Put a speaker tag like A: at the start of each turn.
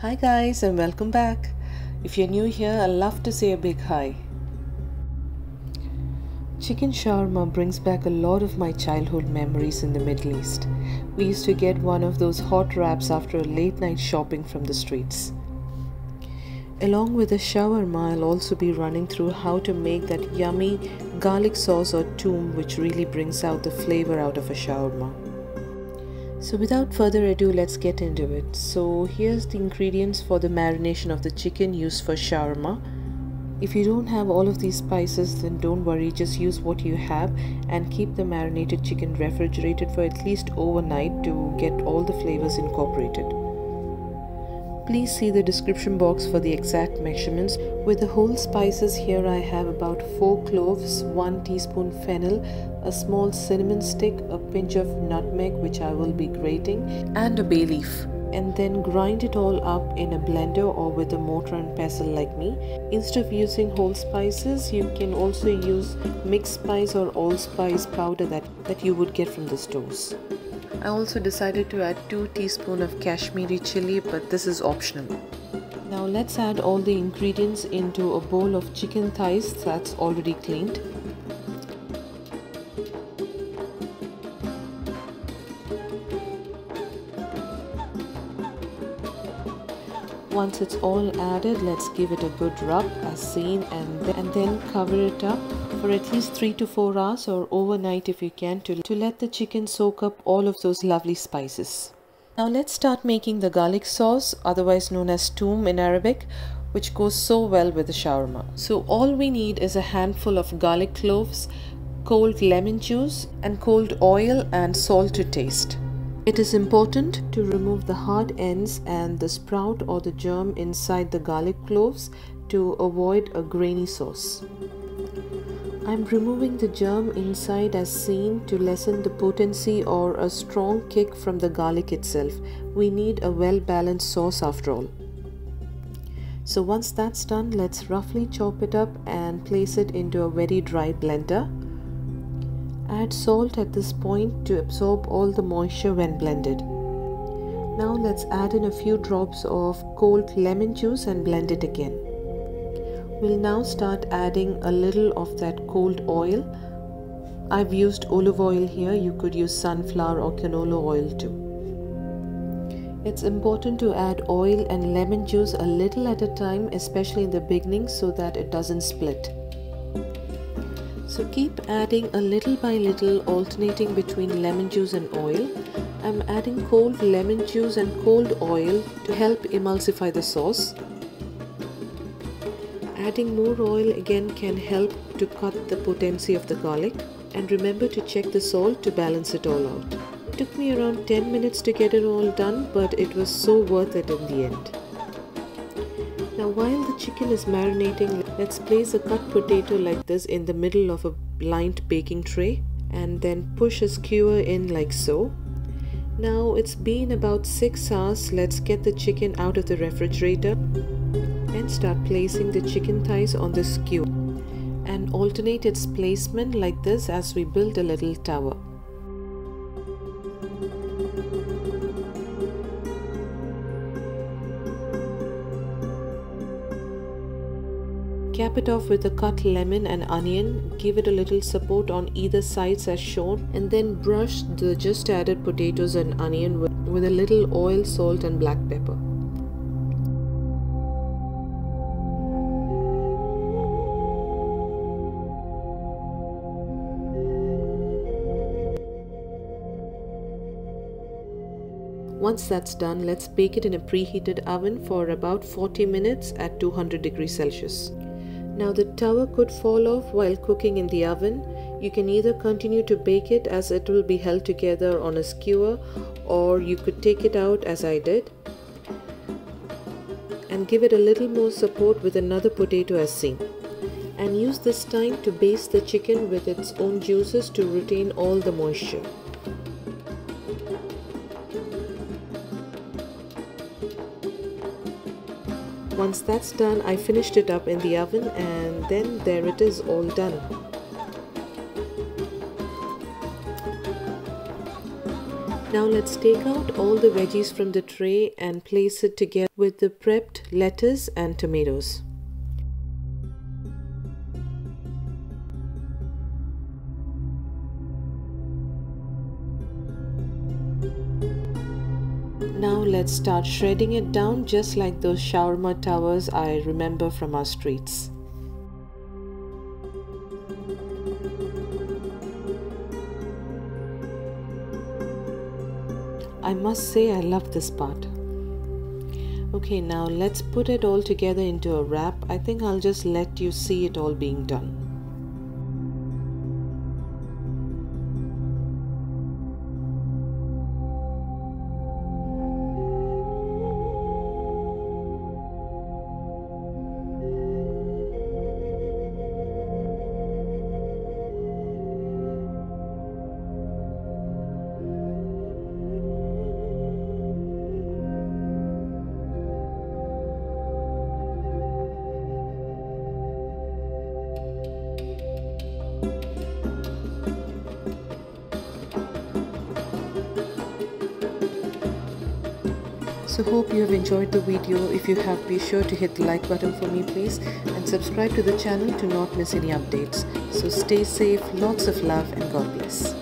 A: Hi guys and welcome back. If you're new here, I'd love to say a big hi. Chicken shawarma brings back a lot of my childhood memories in the Middle East. We used to get one of those hot wraps after a late night shopping from the streets. Along with the shawarma, I'll also be running through how to make that yummy garlic sauce or toum which really brings out the flavor out of a shawarma. So without further ado, let's get into it. So here's the ingredients for the marination of the chicken used for shawarma. If you don't have all of these spices, then don't worry, just use what you have and keep the marinated chicken refrigerated for at least overnight to get all the flavors incorporated. Please see the description box for the exact measurements. With the whole spices here, I have about 4 cloves, 1 teaspoon fennel, a small cinnamon stick, a pinch of nutmeg which I will be grating, and a bay leaf. And then grind it all up in a blender or with a mortar and pestle like me. Instead of using whole spices, you can also use mixed spice or allspice powder that you would get from the stores. I also decided to add 2 teaspoons of Kashmiri Chilli, but this is optional. Now let's add all the ingredients into a bowl of chicken thighs that's already cleaned. Once it's all added, let's give it a good rub as seen and then cover it up for at least 3 to 4 hours or overnight if you can to let the chicken soak up all of those lovely spices. Now let's start making the garlic sauce, otherwise known as Toum in Arabic, which goes so well with the shawarma. So all we need is a handful of garlic cloves, cold lemon juice and cold oil and salt to taste. It is important to remove the hard ends and the sprout or the germ inside the garlic cloves to avoid a grainy sauce. I'm removing the germ inside as seen to lessen the potency or a strong kick from the garlic itself. We need a well-balanced sauce after all. So once that's done, let's roughly chop it up and place it into a very dry blender. Add salt at this point to absorb all the moisture when blended. Now let's add in a few drops of cold lemon juice and blend it again. We'll now start adding a little of that cold oil. I've used olive oil here, you could use sunflower or canola oil too. It's important to add oil and lemon juice a little at a time, especially in the beginning, so that it doesn't split. So keep adding a little by little, alternating between lemon juice and oil. I'm adding cold lemon juice and cold oil to help emulsify the sauce. Adding more oil again can help to cut the potency of the garlic. And remember to check the salt to balance it all out. It took me around 10 minutes to get it all done, but it was so worth it in the end. Now while the chicken is marinating, let's place a cut potato like this in the middle of a lined baking tray and then push a skewer in like so. Now it's been about 6 hours, let's get the chicken out of the refrigerator and start placing the chicken thighs on the skewer and alternate its placement like this as we build a little tower. Cap it off with a cut lemon and onion, give it a little support on either sides as shown, and then brush the just added potatoes and onion with a little oil, salt and black pepper. Once that's done, let's bake it in a preheated oven for about 40 minutes at 200 degrees Celsius. Now the tower could fall off while cooking in the oven. You can either continue to bake it as it will be held together on a skewer, or you could take it out as I did and give it a little more support with another potato as seen. And use this time to baste the chicken with its own juices to retain all the moisture. Once that's done, I finished it up in the oven and then there it is, all done. Now let's take out all the veggies from the tray and place it together with the prepped lettuce and tomatoes. Now let's start shredding it down just like those shawarma towers I remember from our streets. I must say I love this part. Okay, now let's put it all together into a wrap. I think I'll just let you see it all being done. So hope you have enjoyed the video. If you have, be sure to hit the like button for me please, and subscribe to the channel to not miss any updates. So stay safe, lots of love, and God bless.